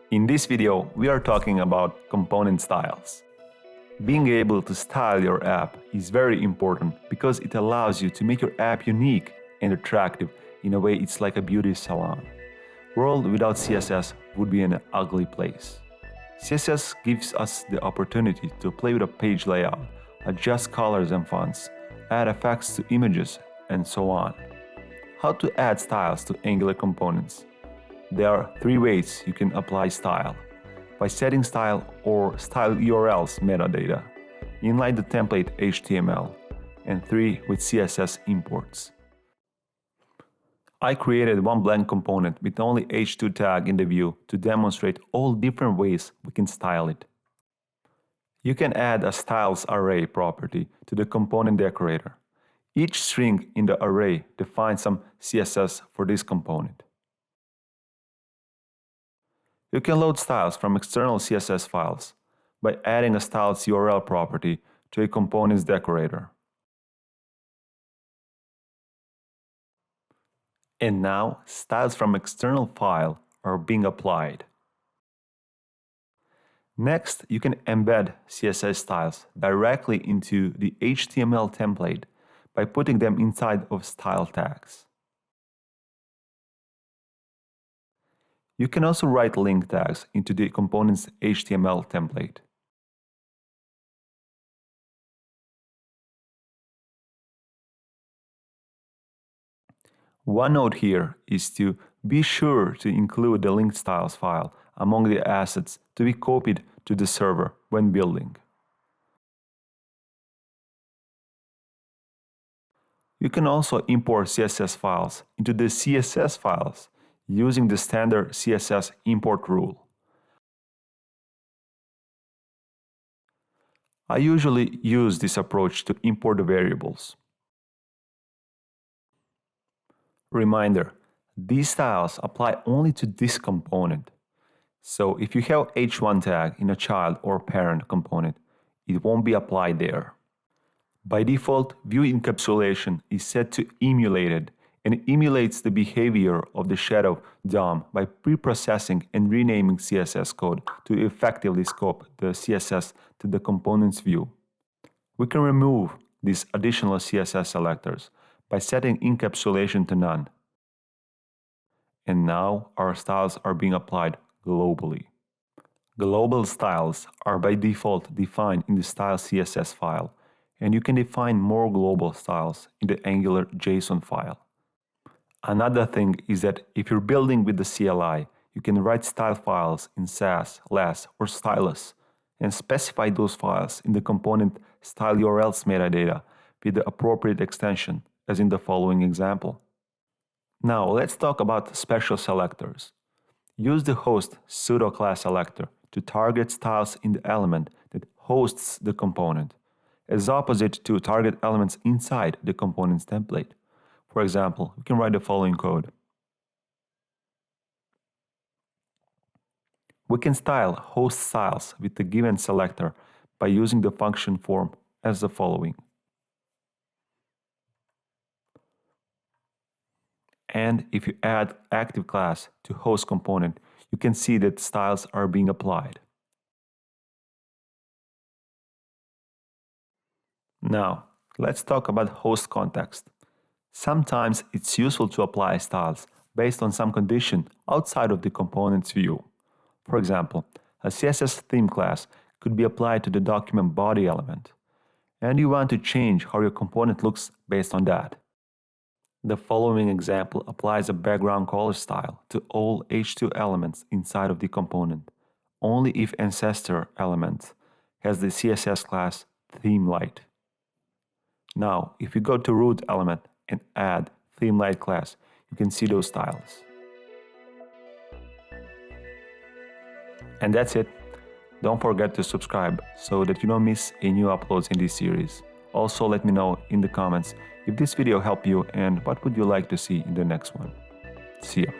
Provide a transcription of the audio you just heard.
In this video, we are talking about component styles. Being able to style your app is very important because it allows you to make your app unique and attractive. In a way, it's like a beauty salon. World without CSS would be an ugly place. CSS gives us the opportunity to play with a page layout, adjust colors and fonts, add effects to images, and so on. How to add styles to Angular components? There are 3 ways you can apply style: by setting style or styleUrls metadata, inline the template HTML, and 3 with CSS imports. I created one blank component with only h2 tag in the view to demonstrate all different ways we can style it. You can add a styles array property to the component decorator. Each string in the array defines some CSS for this component. You can load styles from external CSS files by adding a styles URL property to a component's decorator. And now, styles from external file are being applied. Next, you can embed CSS styles directly into the HTML template by putting them inside of style tags. You can also write link tags into the component's HTML template. One note here is to be sure to include the linked styles file among the assets to be copied to the server when building. You can also import CSS files into the CSS files using the standard CSS import rule. I usually use this approach to import the variables. Reminder, these styles apply only to this component. So if you have h1 tag in a child or parent component, it won't be applied there. By default, view encapsulation is set to emulated and emulates the behavior of the shadow DOM by preprocessing and renaming CSS code to effectively scope the CSS to the component's view. We can remove these additional CSS selectors by setting encapsulation to none. And now our styles are being applied globally. Global styles are by default defined in the style CSS file, and you can define more global styles in the Angular JSON file. Another thing is that if you're building with the CLI, you can write style files in Sass, Less, or Stylus, and specify those files in the component styleUrls metadata with the appropriate extension, as in the following example. Now let's talk about special selectors. Use the host pseudo-class selector to target styles in the element that hosts the component, as opposite to target elements inside the component's template. For example, we can write the following code. We can style host styles with the given selector by using the function form as the following. And if you add active class to host component, you can see that styles are being applied. Now, let's talk about host context. Sometimes it's useful to apply styles based on some condition outside of the component's view. For example, a CSS theme class could be applied to the document body element, and you want to change how your component looks based on that. The following example applies a background color style to all h2 elements inside of the component, only if ancestor element has the CSS class ThemeLight. Now, if you go to root element and add ThemeLight class, you can see those styles. And that's it. Don't forget to subscribe so that you don't miss any new uploads in this series. Also, let me know in the comments if this video helped you and what would you like to see in the next one. See ya.